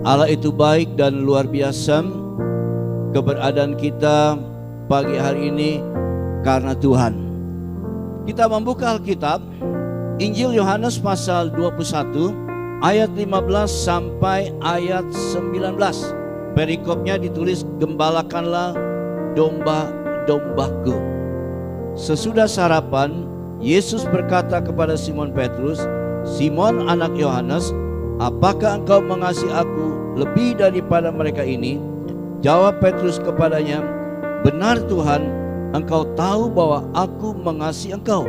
Allah itu baik dan luar biasa. Keberadaan kita pagi hari ini karena Tuhan. Kita membuka Alkitab Injil Yohanes pasal 21 ayat 15 sampai ayat 19. Perikopnya ditulis, gembalakanlah domba-dombaku. Sesudah sarapan, Yesus berkata kepada Simon Petrus, "Simon anak Yohanes, apakah engkau mengasihi aku lebih daripada mereka ini?" Jawab Petrus kepadanya, "Benar Tuhan, engkau tahu bahwa aku mengasihi engkau."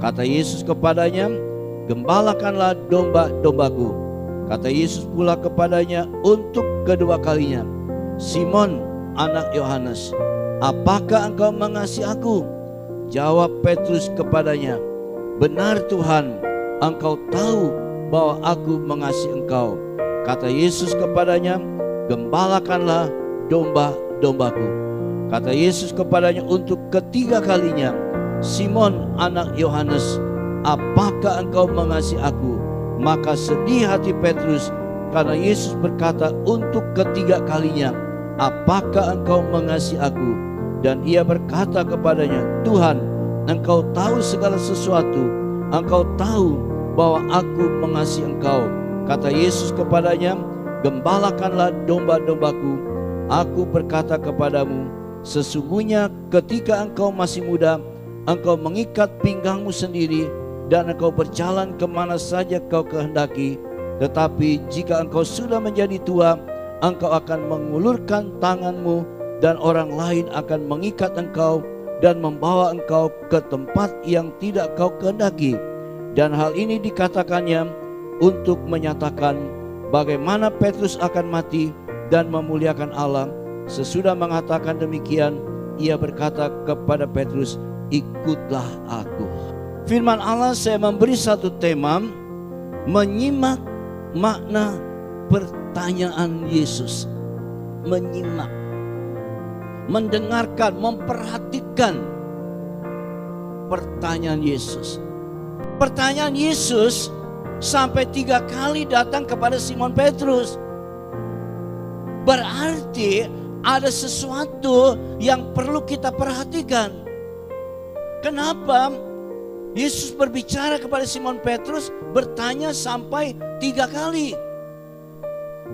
Kata Yesus kepadanya, "Gembalakanlah domba-dombaku." Kata Yesus pula kepadanya untuk kedua kalinya, "Simon anak Yohanes, apakah engkau mengasihi aku?" Jawab Petrus kepadanya, "Benar Tuhan, engkau tahu bahwa aku mengasihi engkau." Kata Yesus kepadanya, "Gembalakanlah domba-dombaku." Kata Yesus kepadanya untuk ketiga kalinya, "Simon anak Yohanes, apakah engkau mengasihi aku?" Maka sedih hati Petrus karena Yesus berkata untuk ketiga kalinya, "Apakah engkau mengasihi aku?" Dan ia berkata kepadanya, "Tuhan, engkau tahu segala sesuatu. Engkau tahu bahwa aku mengasihi engkau." Kata Yesus kepadanya, "Gembalakanlah domba-dombaku. Aku berkata kepadamu, sesungguhnya ketika engkau masih muda, engkau mengikat pinggangmu sendiri dan engkau berjalan kemana saja kau kehendaki. Tetapi jika engkau sudah menjadi tua, engkau akan mengulurkan tanganmu dan orang lain akan mengikat engkau dan membawa engkau ke tempat yang tidak kau kehendaki." Dan hal ini dikatakannya untuk menyatakan bagaimana Petrus akan mati dan memuliakan Allah. Sesudah mengatakan demikian, ia berkata kepada Petrus, "Ikutlah aku." Firman Allah, saya memberi satu tema, menyimak makna pertanyaan Yesus. Menyimak, mendengarkan, memperhatikan pertanyaan Yesus. Pertanyaan Yesus sampai 3 kali datang kepada Simon Petrus. Berarti ada sesuatu yang perlu kita perhatikan. Kenapa Yesus berbicara kepada Simon Petrus, bertanya sampai 3 kali?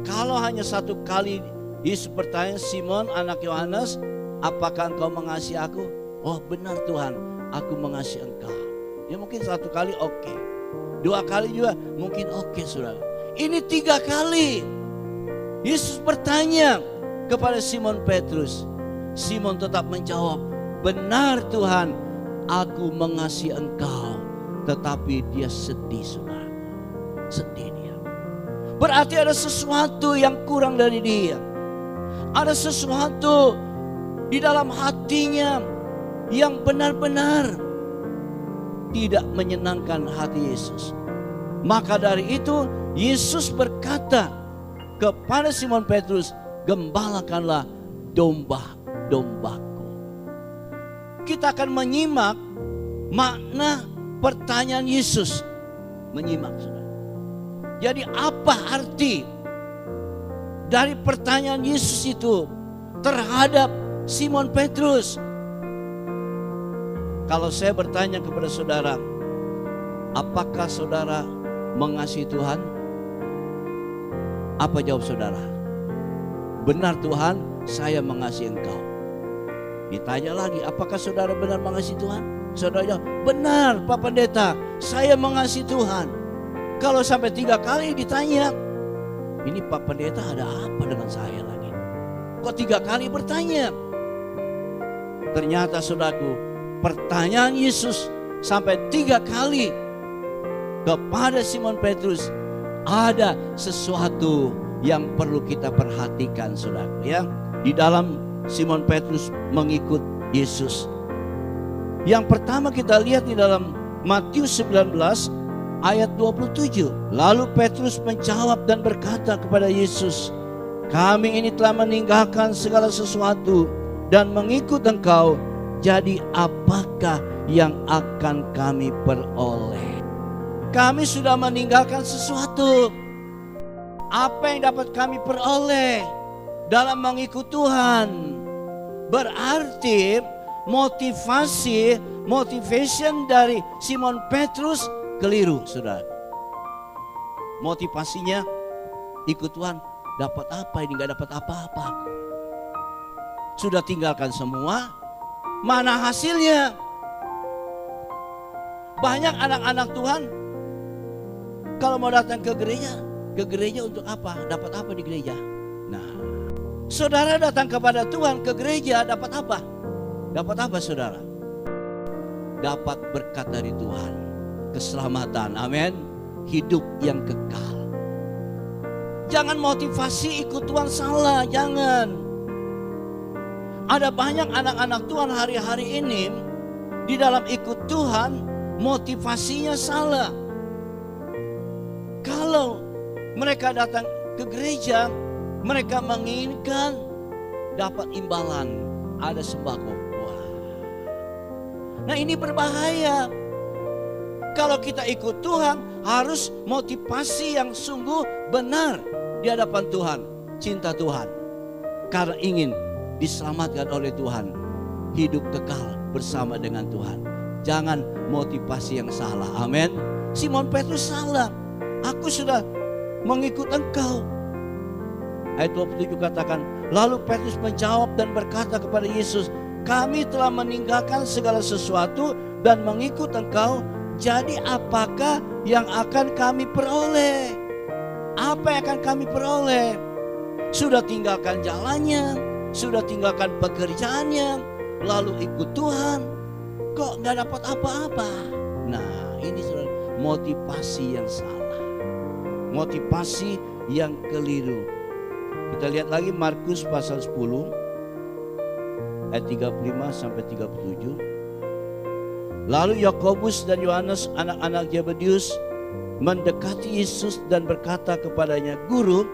Kalau hanya 1 kali Yesus bertanya, "Simon anak Yohanes, apakah engkau mengasihi aku?" "Oh benar Tuhan, aku mengasihi engkau." Ya mungkin 1 kali oke. 2 kali juga mungkin oke, saudara. Ini 3 kali Yesus bertanya kepada Simon Petrus. Simon tetap menjawab, "Benar Tuhan, aku mengasihi engkau." Tetapi dia sedih, saudara. Sedih dia. Berarti ada sesuatu yang kurang dari dia. Ada sesuatu di dalam hatinya yang benar-benar tidak menyenangkan hati Yesus. Maka dari itu Yesus berkata kepada Simon Petrus, "Gembalakanlah domba-dombaku." Kita akan menyimak makna pertanyaan Yesus. Menyimak, saudara. Jadi apa arti dari pertanyaan Yesus itu terhadap Simon Petrus? Kalau saya bertanya kepada saudara, apakah saudara mengasihi Tuhan? Apa jawab saudara? "Benar Tuhan, saya mengasihi engkau." Ditanya lagi, apakah saudara benar mengasihi Tuhan? Saudara jawab, "Benar Pak Pendeta, saya mengasihi Tuhan." Kalau sampai 3 kali ditanya, ini Pak Pendeta ada apa dengan saya lagi? Kok 3 kali bertanya? Ternyata saudaraku, pertanyaan Yesus sampai 3 kali kepada Simon Petrus, ada sesuatu yang perlu kita perhatikan, saudaraku, ya. Di dalam Simon Petrus mengikut Yesus. Yang pertama kita lihat di dalam Matius 19 ayat 27. Lalu Petrus menjawab dan berkata kepada Yesus, "Kami ini telah meninggalkan segala sesuatu dan mengikut engkau. Jadi apakah yang akan kami peroleh?" Kami sudah meninggalkan sesuatu. Apa yang dapat kami peroleh dalam mengikut Tuhan? Berarti motivation dari Simon Petrus keliru, saudara. Motivasinya ikut Tuhan, dapat apa ini? Gak dapat apa-apa. Sudah tinggalkan semua, mana hasilnya? Banyak anak-anak Tuhan kalau mau datang ke gereja untuk apa? Dapat apa di gereja? Nah, saudara datang kepada Tuhan ke gereja dapat apa? Dapat apa, saudara? Dapat berkat dari Tuhan, keselamatan, amin, hidup yang kekal. Jangan motivasi ikut Tuhan salah, jangan. Ada banyak anak-anak Tuhan hari-hari ini di dalam ikut Tuhan motivasinya salah. Kalau mereka datang ke gereja, mereka menginginkan dapat imbalan, ada sembako. Wah. Nah, ini berbahaya. Kalau kita ikut Tuhan, harus motivasi yang sungguh benar di hadapan Tuhan. Cinta Tuhan, karena ingin diselamatkan oleh Tuhan, hidup kekal bersama dengan Tuhan. Jangan motivasi yang salah, amin. Simon Petrus salah. Aku sudah mengikut engkau. Ayat 27 katakan, lalu Petrus menjawab dan berkata kepada Yesus, kami telah meninggalkan segala sesuatu dan mengikut engkau. Jadi apakah yang akan kami peroleh? Apa yang akan kami peroleh? Sudah tinggalkan jalannya, sudah tinggalkan pekerjaannya, lalu ikut Tuhan, kok gak dapat apa-apa? Nah, ini motivasi yang salah, motivasi yang keliru. Kita lihat lagi Markus pasal 10 ayat 35 sampai 37. Lalu Yakobus dan Yohanes anak-anak Zebedeus mendekati Yesus dan berkata kepadanya, Guru,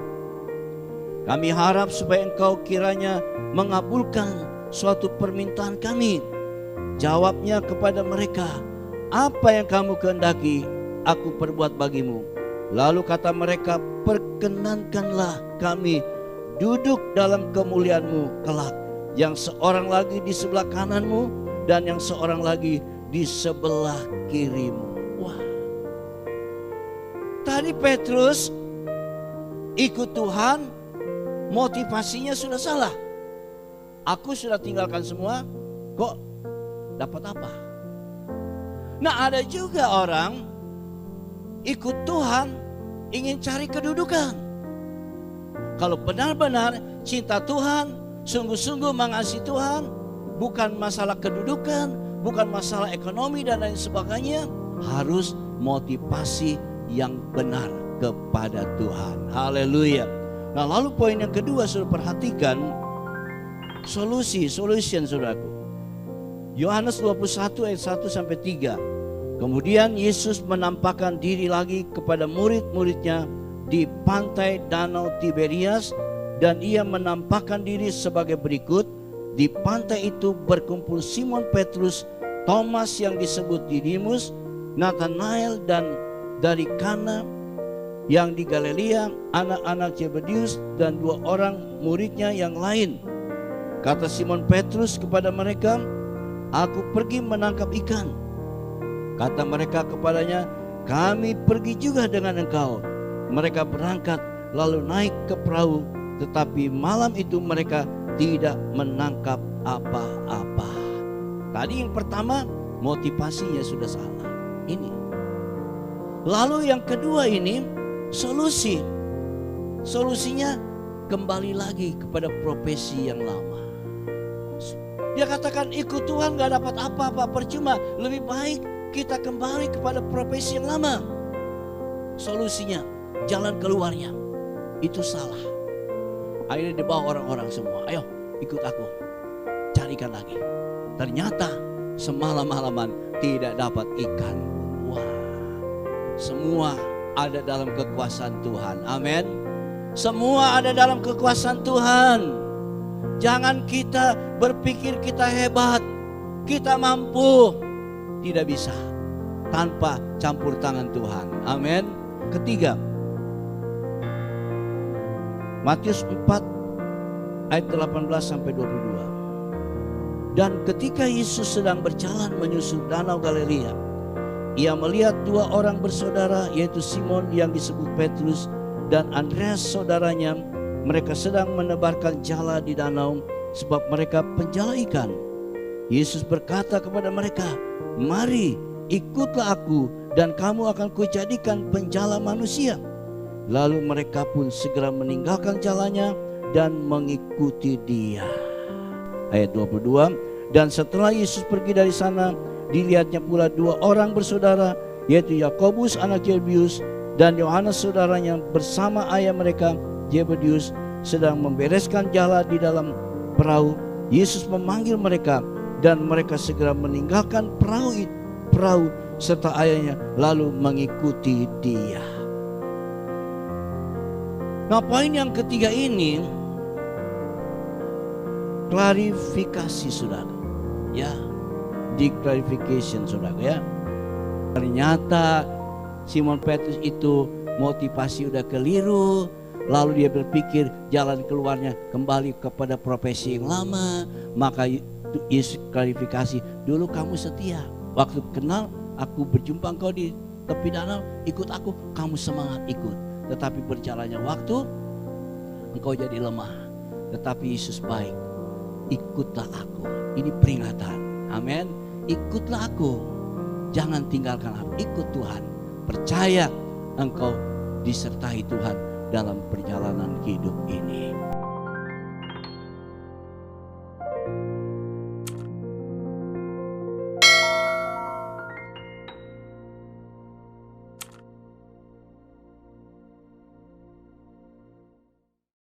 kami harap supaya engkau kiranya mengabulkan suatu permintaan kami. Jawabnya kepada mereka, apa yang kamu kehendaki aku perbuat bagimu. Lalu kata mereka, perkenankanlah kami duduk dalam kemuliaanmu kelak, yang seorang lagi di sebelah kananmu dan yang seorang lagi di sebelah kirimu. Wah. Tadi Petrus ikut Tuhan, motivasinya sudah salah. Aku sudah tinggalkan semua, kok dapat apa? Nah, ada juga orang ikut Tuhan ingin cari kedudukan. Kalau benar-benar cinta Tuhan, sungguh-sungguh mengasihi Tuhan, bukan masalah kedudukan, bukan masalah ekonomi dan lain sebagainya, harus motivasi yang benar kepada Tuhan. Haleluya. Nah, lalu poin yang kedua, sudah perhatikan solution, saudaraku. Yohanes 21 ayat 1 sampai 3. Kemudian Yesus menampakkan diri lagi kepada murid-muridnya di pantai Danau Tiberias, dan ia menampakkan diri sebagai berikut. Di pantai itu berkumpul Simon Petrus, Thomas yang disebut Didimus, Nathanael dan dari Kana yang di Galilea, anak-anak Zebedeus, dan 2 orang muridnya yang lain. Kata Simon Petrus kepada mereka, aku pergi menangkap ikan. Kata mereka kepadanya, kami pergi juga dengan engkau. Mereka berangkat lalu naik ke perahu, tetapi malam itu mereka tidak menangkap apa-apa. Tadi yang pertama, motivasinya sudah salah. Ini. Lalu yang kedua ini, solusinya kembali lagi kepada profesi yang lama. Dia katakan ikut Tuhan gak dapat apa-apa, percuma. Lebih baik kita kembali kepada profesi yang lama. Solusinya, jalan keluarnya, itu salah. Akhirnya dibawa orang-orang semua, ayo ikut aku, carikan lagi. Ternyata semalam-malaman tidak dapat ikan. Wah, semua ada dalam kekuasaan Tuhan, amin. Semua ada dalam kekuasaan Tuhan. Jangan kita berpikir kita hebat, kita mampu. Tidak bisa tanpa campur tangan Tuhan, amin. Ketiga, Matius 4 ayat 18 sampai 22. Dan ketika Yesus sedang berjalan menyusur danau Galilea, ia melihat dua orang bersaudara, yaitu Simon yang disebut Petrus dan Andreas saudaranya. Mereka sedang menebarkan jala di danau, sebab mereka penjala ikan. Yesus berkata kepada mereka, "Mari, ikutlah aku, dan kamu akan kujadikan penjala manusia." Lalu mereka pun segera meninggalkan jalannya dan mengikuti Dia. Ayat 22, dan setelah Yesus pergi dari sana, dilihatnya pula dua orang bersaudara, yaitu Yakobus anak Zebedeus dan Yohanes saudaranya bersama ayah mereka Zebedeus sedang membereskan jala di dalam perahu. Yesus memanggil mereka dan mereka segera meninggalkan perahu serta ayahnya lalu mengikuti Dia. Nah, poin yang ketiga ini klarifikasi, saudara. Ya, declarification, saudara, ya. Ternyata Simon Petrus itu motivasi udah keliru, lalu dia berpikir jalan keluarnya kembali kepada profesi yang lama. Maka Yesus klarifikasi, dulu kamu setia, waktu kenal aku berjumpa engkau di tepi danau, ikut aku, kamu semangat ikut. Tetapi berjalannya waktu, engkau jadi lemah. Tetapi Yesus baik, ikutlah aku. Ini peringatan, amin. Ikutlah aku, jangan tinggalkan aku, ikut Tuhan. Percaya engkau disertai Tuhan dalam perjalanan hidup ini.